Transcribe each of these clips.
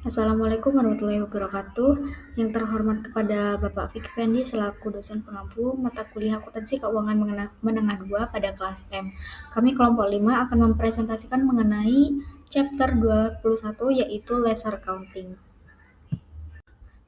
Assalamualaikum warahmatullahi wabarakatuh. Yang terhormat kepada Bapak Fikri Fendi selaku dosen pengampu mata kuliah akuntansi keuangan menengah 2 pada kelas M. Kami kelompok 5 akan mempresentasikan mengenai chapter 21 yaitu Lesser Accounting.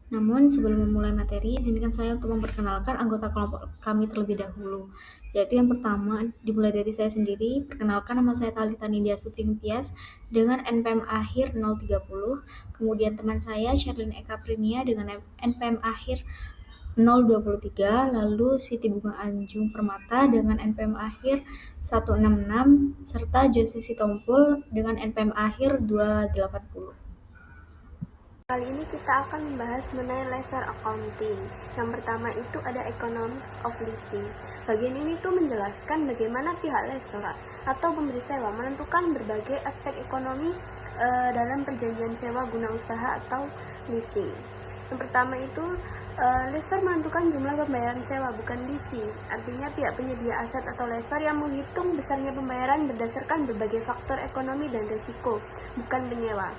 Namun sebelum memulai materi, izinkan saya untuk memperkenalkan anggota kelompok kami terlebih dahulu. Yaitu yang pertama, dimulai dari saya sendiri. Perkenalkan, nama saya Talita Nindya Supring Tias dengan NPM akhir 030. Kemudian teman saya Sherlyn Eka Prinia dengan NPM akhir 023. Lalu Siti Bunga Anjung Permata dengan NPM akhir 166. Serta Josie Sitompul dengan NPM akhir 280. Kali ini kita akan membahas mengenai lesser accounting. Yang pertama itu ada economics of leasing. Bagian ini tuh menjelaskan bagaimana pihak lessor atau pemberi sewa menentukan berbagai aspek ekonomi dalam perjanjian sewa guna usaha atau leasing. Yang pertama itu lessor menentukan jumlah pembayaran sewa, bukan leasing. Artinya pihak penyedia aset atau lessor yang menghitung besarnya pembayaran berdasarkan berbagai faktor ekonomi dan risiko, bukan penyewa.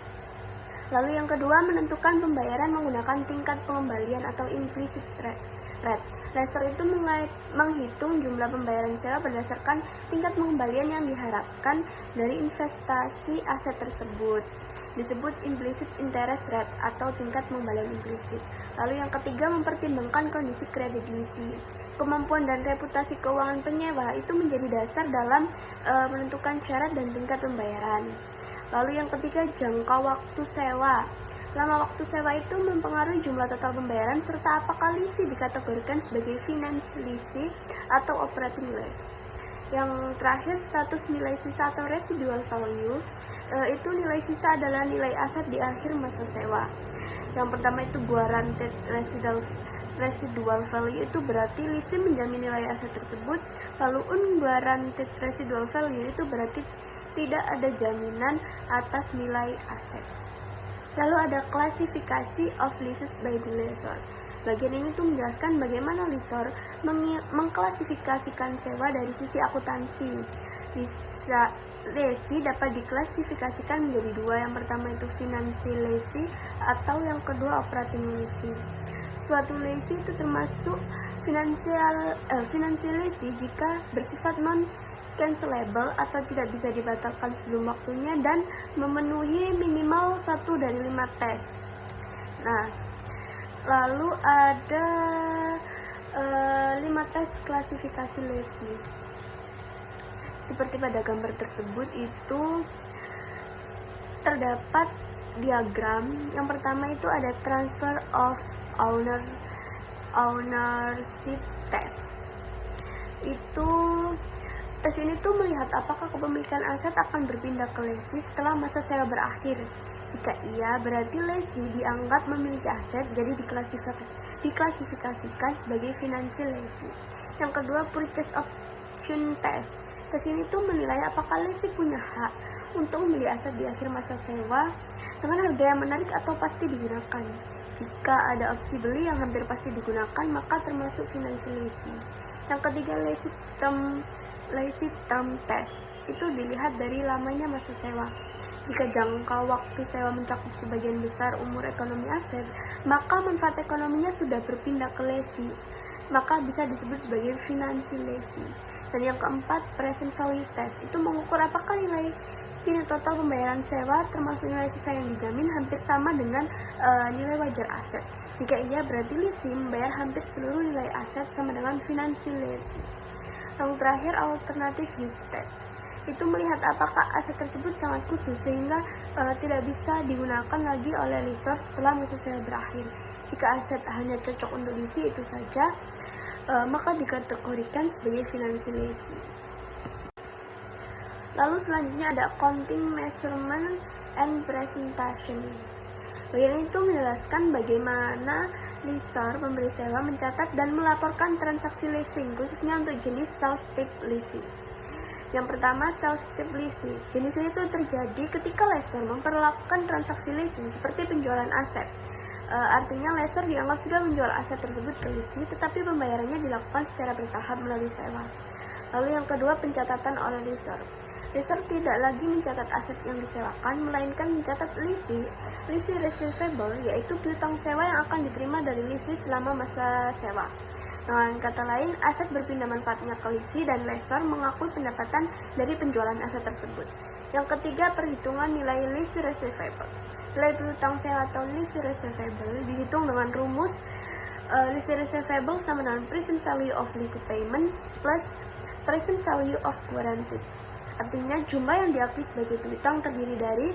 Lalu yang kedua, menentukan pembayaran menggunakan tingkat pengembalian atau implicit rate. Lessor itu menghitung jumlah pembayaran sewa berdasarkan tingkat pengembalian yang diharapkan dari investasi aset tersebut. Disebut implicit interest rate atau tingkat pengembalian implisit. Lalu yang ketiga, mempertimbangkan kondisi kredit leasing. Kemampuan dan reputasi keuangan penyewa itu menjadi dasar dalam menentukan syarat dan tingkat pembayaran. Lalu yang ketiga, jangka waktu sewa. Lama waktu sewa itu mempengaruhi jumlah total pembayaran serta apakah lease dikategorikan sebagai finance lease atau operating lease. Yang terakhir, status nilai sisa atau residual value. Itu nilai sisa adalah nilai aset di akhir masa sewa. Yang pertama itu guaranteed residual value, itu berarti lease menjamin nilai aset tersebut. Lalu unguaranteed residual value itu berarti tidak ada jaminan atas nilai aset. Lalu ada klasifikasi of leases by the lessor. Bagian ini tuh menjelaskan bagaimana lessor mengklasifikasikan sewa dari sisi akuntansi. Lease dapat diklasifikasikan menjadi dua. Yang pertama itu financial lease atau yang kedua operating lease. Suatu lease itu termasuk financial lease jika bersifat non-cancelable atau tidak bisa dibatalkan sebelum waktunya dan memenuhi minimal 1 dari 5 tes. Nah, lalu ada 5 tes klasifikasi lease. Seperti pada gambar tersebut itu terdapat diagram. Yang pertama itu ada transfer of ownership test. Tes ini tuh melihat apakah kepemilikan aset akan berpindah ke lessee setelah masa sewa berakhir. Jika iya, berarti lessee dianggap memiliki aset, jadi diklasifikasikan sebagai financial lessee. Yang kedua, purchase option test. Tes ini tuh menilai apakah lessee punya hak untuk membeli aset di akhir masa sewa dengan harga yang menarik atau pasti digunakan. Jika ada opsi beli yang hampir pasti digunakan, maka termasuk financial lessee. Yang ketiga, leasing term test. Itu dilihat dari lamanya masa sewa. Jika jangka waktu sewa mencakup sebagian besar umur ekonomi aset, maka manfaat ekonominya sudah berpindah ke lessee, maka bisa disebut sebagai financial lessee. Dan yang keempat, present value test. Itu mengukur apakah nilai kini total pembayaran sewa termasuk nilai sisa yang dijamin hampir sama dengan nilai wajar aset. Jika iya, berarti leasing membayar hampir seluruh nilai aset sama dengan financial lessee. Yang terakhir, alternative use test. Itu melihat apakah aset tersebut sangat khusus sehingga tidak bisa digunakan lagi oleh lessor setelah masa sewa berakhir. Jika aset hanya cocok untuk leasing itu saja, maka dikategorikan sebagai financial leasing. Lalu selanjutnya ada accounting measurement and presentation. Bagian itu menjelaskan bagaimana lessor pemberi sewa mencatat dan melaporkan transaksi leasing, khususnya untuk jenis sales type leasing. Yang pertama, sales type leasing. Jenis ini tuh terjadi ketika lessor memperlakukan transaksi leasing seperti penjualan aset. Artinya lessor dianggap sudah menjual aset tersebut ke lessee, tetapi pembayarannya dilakukan secara bertahap melalui sewa. Lalu yang kedua, pencatatan oleh lessor. Lessor tidak lagi mencatat aset yang disewakan, melainkan mencatat lisi receivable, yaitu piutang sewa yang akan diterima dari lisi selama masa sewa. Dengan kata lain, aset berpindah manfaatnya ke lisi dan lessor mengakui pendapatan dari penjualan aset tersebut. Yang ketiga, perhitungan nilai lisi receivable. Nilai piutang sewa atau lisi receivable dihitung dengan rumus lisi receivable sama dengan present value of lease payments plus present value of guaranteed. Artinya jumlah yang diakui sebagai piutang terdiri dari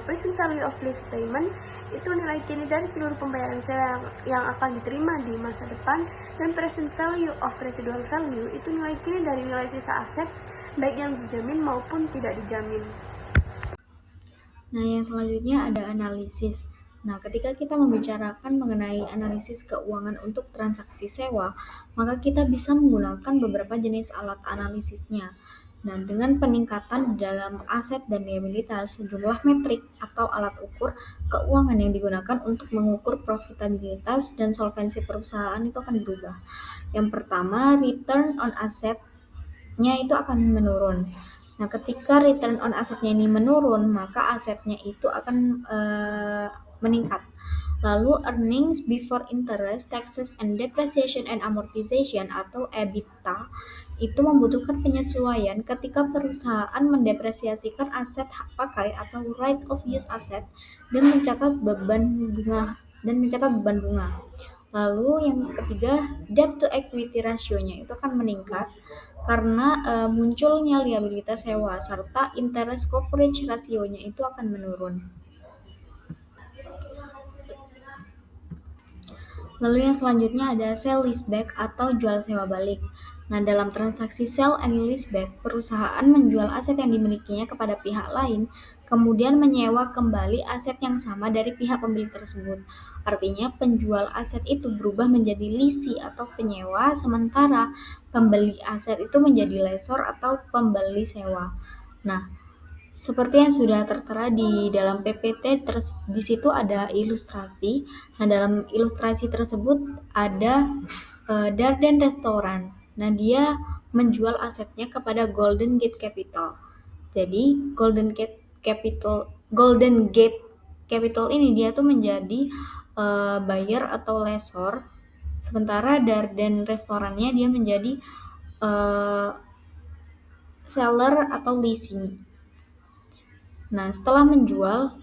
present value of lease payment, itu nilai kini dari seluruh pembayaran sewa yang akan diterima di masa depan, dan present value of residual value itu nilai kini dari nilai sisa aset baik yang dijamin maupun tidak dijamin. Nah, yang selanjutnya ada analisis. Nah, ketika kita membicarakan mengenai analisis keuangan untuk transaksi sewa, maka kita bisa menggunakan beberapa jenis alat analisisnya. Nah, dengan peningkatan dalam aset dan liabilitas, sejumlah metrik atau alat ukur keuangan yang digunakan untuk mengukur profitabilitas dan solvensi perusahaan itu akan berubah. Yang pertama, return on asset-nya itu akan menurun. Nah, ketika return on asetnya ini menurun, maka asetnya itu akan meningkat. Lalu earnings before interest, taxes, and depreciation and amortization atau EBITDA itu membutuhkan penyesuaian ketika perusahaan mendepresiasikan aset hak pakai atau right of use asset dan mencatat beban bunga. Lalu yang ketiga, debt to equity ratio-nya itu akan meningkat karena munculnya liabilitas sewa serta interest coverage rasio-nya itu akan menurun. Lalu yang selanjutnya ada sell leaseback atau jual sewa balik. Nah, dalam transaksi sell and leaseback, perusahaan menjual aset yang dimilikinya kepada pihak lain, kemudian menyewa kembali aset yang sama dari pihak pembeli tersebut. Artinya, penjual aset itu berubah menjadi lisi atau penyewa, sementara pembeli aset itu menjadi lessor atau pembeli sewa. Nah, seperti yang sudah tertera di dalam PPT, di situ ada ilustrasi. Nah, dalam ilustrasi tersebut ada Darden Restaurant. Nah, dia menjual asetnya kepada Golden Gate Capital. Jadi, Golden Gate Capital ini dia tuh menjadi buyer atau lessor, sementara Darden Restorannya dia menjadi seller atau leasing. Nah, setelah menjual,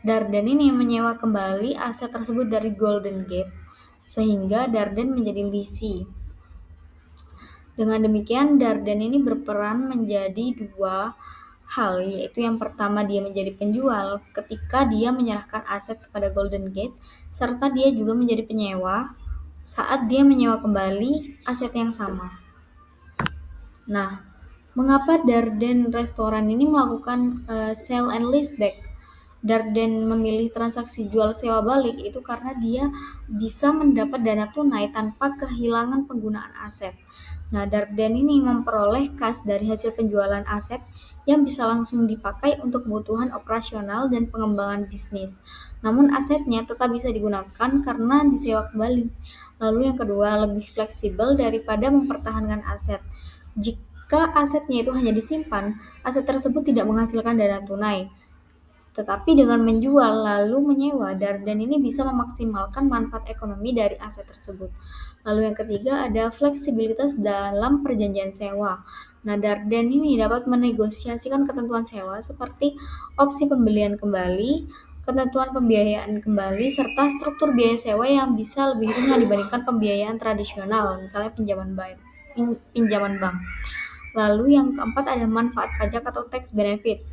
Darden ini menyewa kembali aset tersebut dari Golden Gate, sehingga Darden menjadi lisi. Dengan demikian, Darden ini berperan menjadi dua hal, yaitu yang pertama dia menjadi penjual ketika dia menyerahkan aset kepada Golden Gate, serta dia juga menjadi penyewa saat dia menyewa kembali aset yang sama. Nah, mengapa Darden Restoran ini melakukan sell and leaseback? Darden memilih transaksi jual sewa balik itu karena dia bisa mendapat dana tunai tanpa kehilangan penggunaan aset. Nah, Darden ini memperoleh kas dari hasil penjualan aset yang bisa langsung dipakai untuk kebutuhan operasional dan pengembangan bisnis. Namun asetnya tetap bisa digunakan karena disewa kembali. Lalu yang kedua, lebih fleksibel daripada mempertahankan aset. Jika asetnya itu hanya disimpan, aset tersebut tidak menghasilkan dana tunai. Tetapi dengan menjual lalu menyewa, Darden ini bisa memaksimalkan manfaat ekonomi dari aset tersebut. Lalu yang ketiga ada fleksibilitas dalam perjanjian sewa. Nah, Darden ini dapat menegosiasikan ketentuan sewa seperti opsi pembelian kembali, ketentuan pembiayaan kembali, serta struktur biaya sewa yang bisa lebih ringan dibandingkan pembiayaan tradisional, misalnya pinjaman bank. Lalu yang keempat ada manfaat pajak atau tax benefit.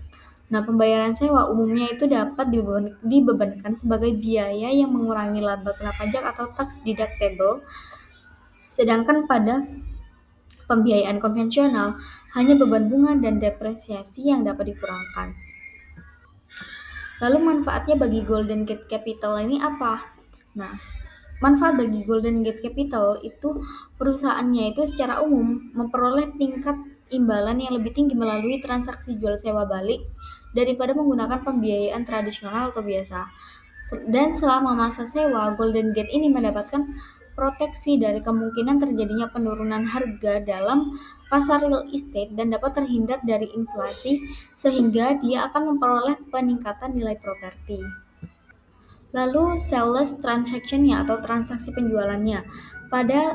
Nah, pembayaran sewa umumnya itu dapat dibebankan sebagai biaya yang mengurangi laba kena pajak atau tax deductible, sedangkan pada pembiayaan konvensional hanya beban bunga dan depresiasi yang dapat dikurangkan. Lalu manfaatnya bagi Golden Gate Capital ini apa? Nah, manfaat bagi Golden Gate Capital itu perusahaannya itu secara umum memperoleh tingkat imbalan yang lebih tinggi melalui transaksi jual sewa balik daripada menggunakan pembiayaan tradisional atau biasa. Dan selama masa sewa, Golden Gate ini mendapatkan proteksi dari kemungkinan terjadinya penurunan harga dalam pasar real estate dan dapat terhindar dari inflasi sehingga dia akan memperoleh peningkatan nilai properti. Lalu sales transaction-nya atau transaksi penjualannya. Pada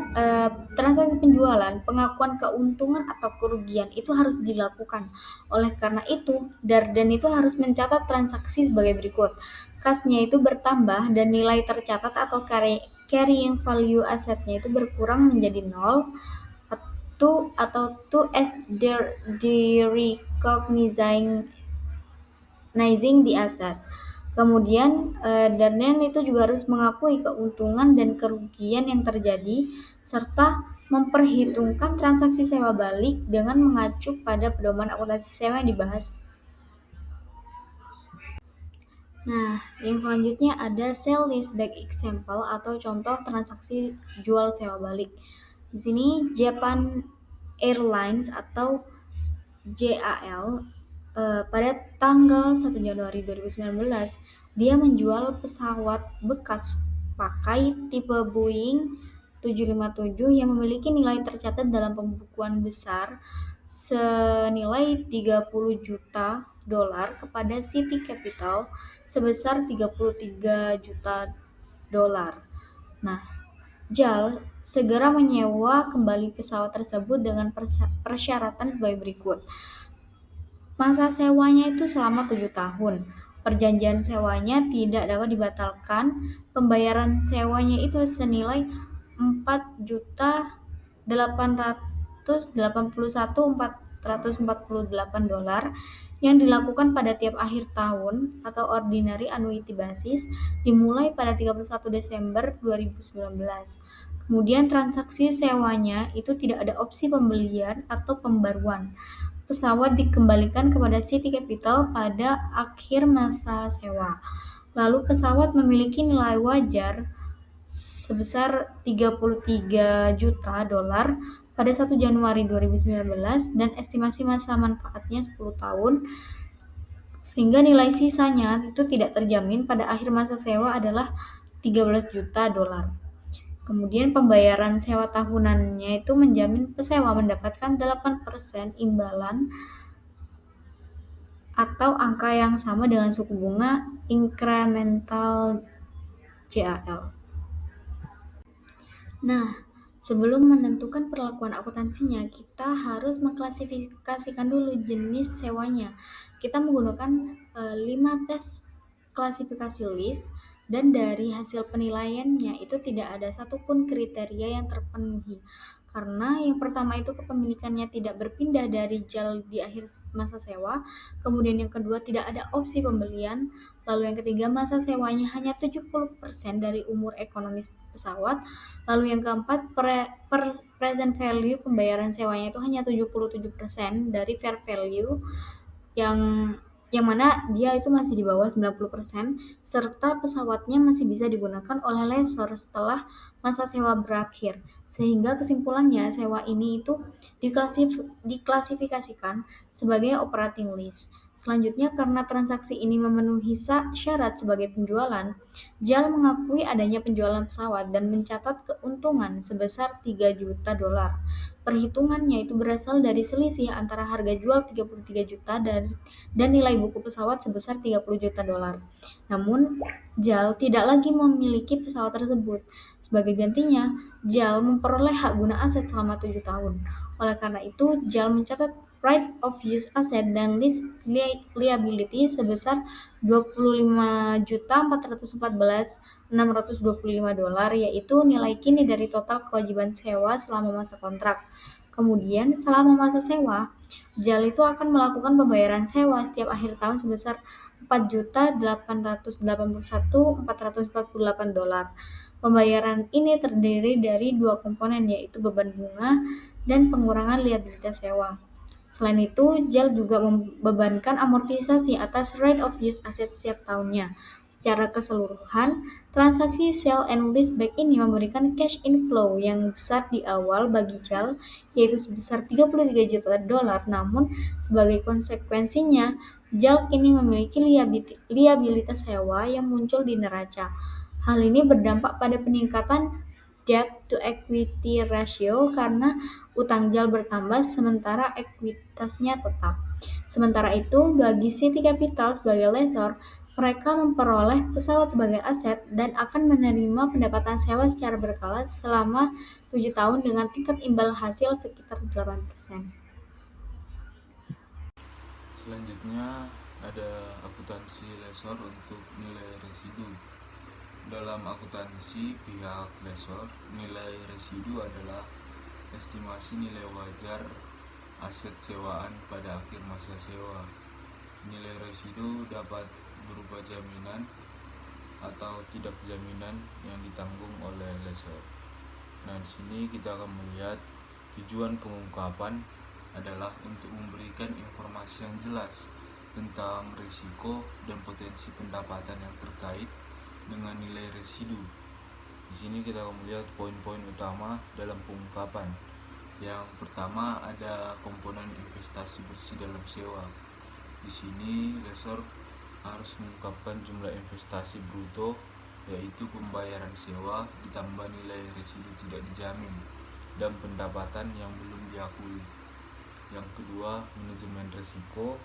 transaksi penjualan, pengakuan keuntungan atau kerugian itu harus dilakukan. Oleh karena itu, Darden itu harus mencatat transaksi sebagai berikut. Kas-nya itu bertambah dan nilai tercatat atau carrying value asetnya itu berkurang menjadi nol atau as the recognizing the asset. Kemudian Darden itu juga harus mengakui keuntungan dan kerugian yang terjadi serta memperhitungkan transaksi sewa balik dengan mengacu pada pedoman akuntansi sewa yang dibahas. Nah, yang selanjutnya ada sale leaseback example atau contoh transaksi jual sewa balik. Di sini Japan Airlines atau JAL pada tanggal 1 Januari 2019 dia menjual pesawat bekas pakai tipe Boeing 757 yang memiliki nilai tercatat dalam pembukuan besar senilai 30 juta dolar kepada City Capital sebesar 33 juta dolar. Nah, JAL segera menyewa kembali pesawat tersebut dengan persyaratan sebagai berikut. Masa sewanya itu selama 7 tahun. Perjanjian sewanya tidak dapat dibatalkan. Pembayaran sewanya itu senilai 4.881.448 dolar yang dilakukan pada tiap akhir tahun atau ordinary annuity basis dimulai pada 31 Desember 2019. Kemudian transaksi sewanya itu tidak ada opsi pembelian atau pembaruan. Pesawat dikembalikan kepada City Capital pada akhir masa sewa. Lalu pesawat memiliki nilai wajar sebesar 33 juta dolar pada 1 Januari 2019 dan estimasi masa manfaatnya 10 tahun sehingga nilai sisanya itu tidak terjamin pada akhir masa sewa adalah 13 juta dolar. Kemudian pembayaran sewa tahunannya itu menjamin pesewa mendapatkan 8% imbalan atau angka yang sama dengan suku bunga incremental JAL. Nah, sebelum menentukan perlakuan akuntansinya, kita harus mengklasifikasikan dulu jenis sewanya. Kita menggunakan 5 tes klasifikasi list dan dari hasil penilaiannya itu tidak ada satupun kriteria yang terpenuhi. Karena yang pertama itu kepemilikannya tidak berpindah dari JAL di akhir masa sewa, kemudian yang kedua tidak ada opsi pembelian, lalu yang ketiga masa sewanya hanya 70% dari umur ekonomis pesawat, lalu yang keempat present value pembayaran sewanya itu hanya 77% dari fair value yang mana dia itu masih di bawah 90%, serta pesawatnya masih bisa digunakan oleh lessor setelah masa sewa berakhir. Sehingga kesimpulannya sewa ini itu diklasifikasikan sebagai operating lease. Selanjutnya, karena transaksi ini memenuhi syarat sebagai penjualan, JAL mengakui adanya penjualan pesawat dan mencatat keuntungan sebesar 3 juta dolar. Perhitungannya itu berasal dari selisih antara harga jual 33 juta dan nilai buku pesawat sebesar 30 juta dolar. Namun, JAL tidak lagi memiliki pesawat tersebut. Sebagai gantinya, JAL memperoleh hak guna aset selama 7 tahun. Oleh karena itu, JAL mencatat right of use asset dan lease liability sebesar 25.414.625 dolar, yaitu nilai kini dari total kewajiban sewa selama masa kontrak. Kemudian, selama masa sewa, JAL itu akan melakukan pembayaran sewa setiap akhir tahun sebesar 4.881.448 dolar. Pembayaran ini terdiri dari 2 komponen, yaitu beban bunga dan pengurangan liabilitas sewa. Selain itu, JAL juga membebankan amortisasi atas right of use asset setiap tahunnya. Secara keseluruhan, transaksi sale and leaseback ini memberikan cash inflow yang besar di awal bagi JAL, yaitu sebesar 33 juta dolar. Namun, sebagai konsekuensinya, JAL kini memiliki liabilitas sewa yang muncul di neraca. Hal ini berdampak pada peningkatan debt to equity ratio karena utang JAL bertambah sementara ekuitasnya tetap. Sementara itu, bagi City Capital sebagai lessor, mereka memperoleh pesawat sebagai aset dan akan menerima pendapatan sewa secara berkala selama 7 tahun dengan tingkat imbal hasil sekitar 8%. Selanjutnya ada akuntansi lessor untuk nilai residu. Dalam akuntansi pihak lessor, nilai residu adalah estimasi nilai wajar aset sewaan pada akhir masa sewa. Nilai residu dapat berupa jaminan atau tidak jaminan yang ditanggung oleh lessor. Nah, di sini kita akan melihat tujuan pengungkapan adalah untuk memberikan informasi yang jelas tentang risiko dan potensi pendapatan yang terkait dengan nilai residu. Di sini kita akan melihat poin-poin utama dalam pengungkapan. Yang pertama ada komponen investasi bersih dalam sewa. Di sini lessor harus mengungkapkan jumlah investasi bruto, yaitu pembayaran sewa ditambah nilai residu tidak dijamin dan pendapatan yang belum diakui. Yang kedua, manajemen risiko,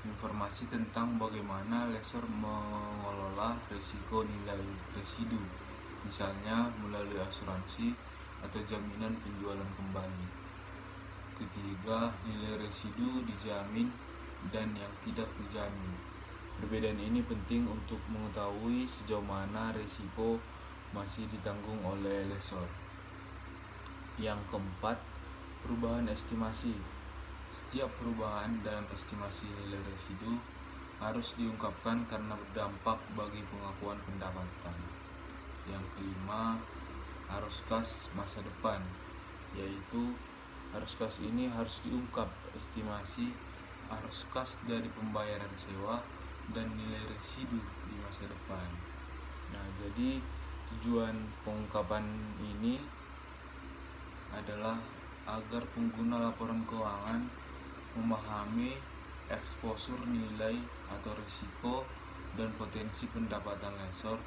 informasi tentang bagaimana lessor mengelola risiko nilai residu, misalnya melalui asuransi atau jaminan penjualan kembali. Ketiga, nilai residu dijamin dan yang tidak dijamin. Perbedaan ini penting untuk mengetahui sejauh mana risiko masih ditanggung oleh lessor. Yang keempat, perubahan estimasi. Setiap perubahan dalam estimasi nilai residu harus diungkapkan karena berdampak bagi pengakuan pendapatan. Yang kelima, arus kas masa depan, yaitu arus kas ini harus diungkap estimasi arus kas dari pembayaran sewa dan nilai residu di masa depan. Nah, jadi tujuan pengungkapan ini adalah agar pengguna laporan keuangan memahami eksposur nilai atau risiko dan potensi pendapatan lessor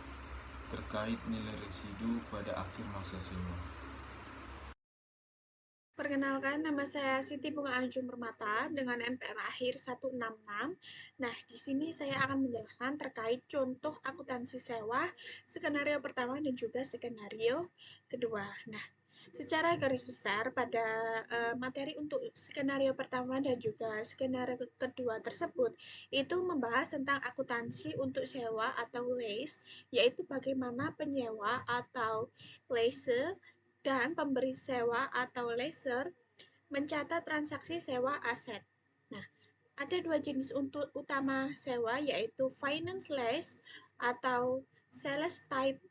terkait nilai residu pada akhir masa sewa. Perkenalkan, nama saya Siti Bunga Anjung Permata dengan NPM akhir 166. Nah, di sini saya akan menjelaskan terkait contoh akuntansi sewa, skenario pertama dan juga skenario kedua. Nah, secara garis besar pada materi untuk skenario pertama dan juga skenario kedua tersebut itu membahas tentang akuntansi untuk sewa atau lease, yaitu bagaimana penyewa atau lease dan pemberi sewa atau lessor mencatat transaksi sewa aset. Nah, ada dua jenis untuk utama sewa, yaitu finance lease atau sales type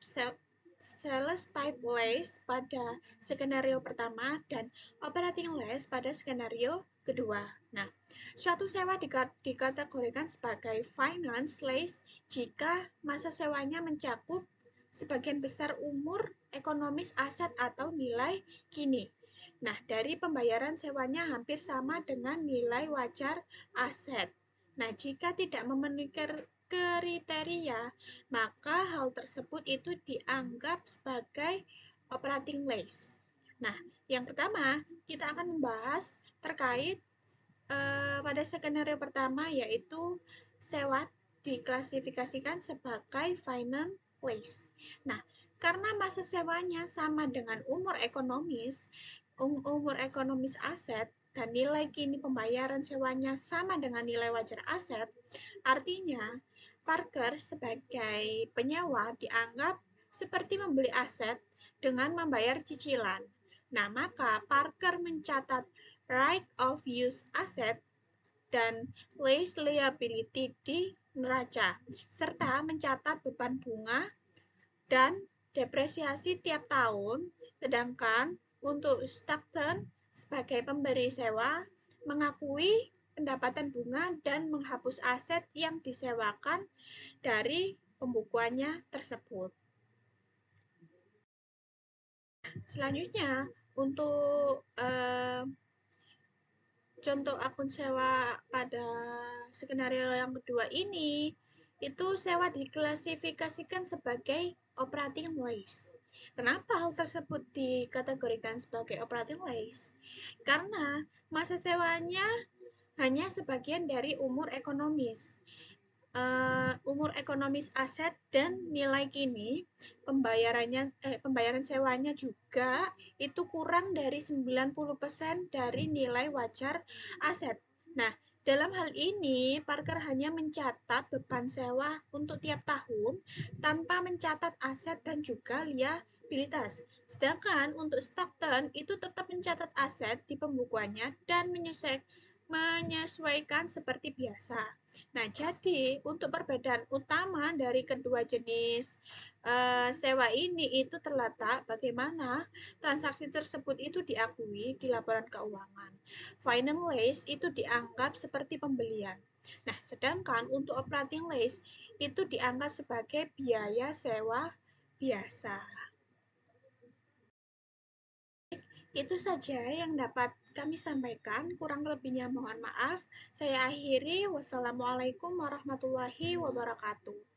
lease pada skenario pertama dan operating lease pada skenario kedua. Nah, suatu sewa dikategorikan sebagai finance lease jika masa sewanya mencakup sebagian besar umur ekonomis aset atau nilai kini. Nah, dari pembayaran sewanya hampir sama dengan nilai wajar aset. Nah, jika tidak memenuhi kriteria, maka hal tersebut itu dianggap sebagai operating lease. Nah, yang pertama, kita akan membahas terkait pada skenario pertama, yaitu sewa diklasifikasikan sebagai finance lease. Nah, karena masa sewanya sama dengan umur ekonomis aset dan nilai kini pembayaran sewanya sama dengan nilai wajar aset, artinya Parker sebagai penyewa dianggap seperti membeli aset dengan membayar cicilan. Nah, maka Parker mencatat right of use asset dan lease liability di neraca, serta mencatat beban bunga dan depresiasi tiap tahun, sedangkan untuk Stockton sebagai pemberi sewa mengakui pendapatan bunga dan menghapus aset yang disewakan dari pembukuannya tersebut. Selanjutnya, untuk contoh akun sewa pada skenario yang kedua ini, itu sewa diklasifikasikan sebagai operating lease. Kenapa hal tersebut dikategorikan sebagai operating lease? Karena masa sewanya hanya sebagian dari umur ekonomis aset dan nilai kini pembayaran sewanya juga itu kurang dari 90% dari nilai wajar aset. Nah, dalam hal ini Parker hanya mencatat beban sewa untuk tiap tahun tanpa mencatat aset dan juga liabilitas. Sedangkan untuk Stockton itu tetap mencatat aset di pembukuannya dan menyesuaikan seperti biasa. Nah, jadi untuk perbedaan utama dari kedua jenis sewa ini itu terletak bagaimana transaksi tersebut itu diakui di laporan keuangan. Finance lease itu dianggap seperti pembelian. Nah, sedangkan untuk operating lease itu dianggap sebagai biaya sewa biasa. Itu saja yang dapat kami sampaikan, kurang lebihnya mohon maaf. Saya akhiri, wassalamualaikum warahmatullahi wabarakatuh.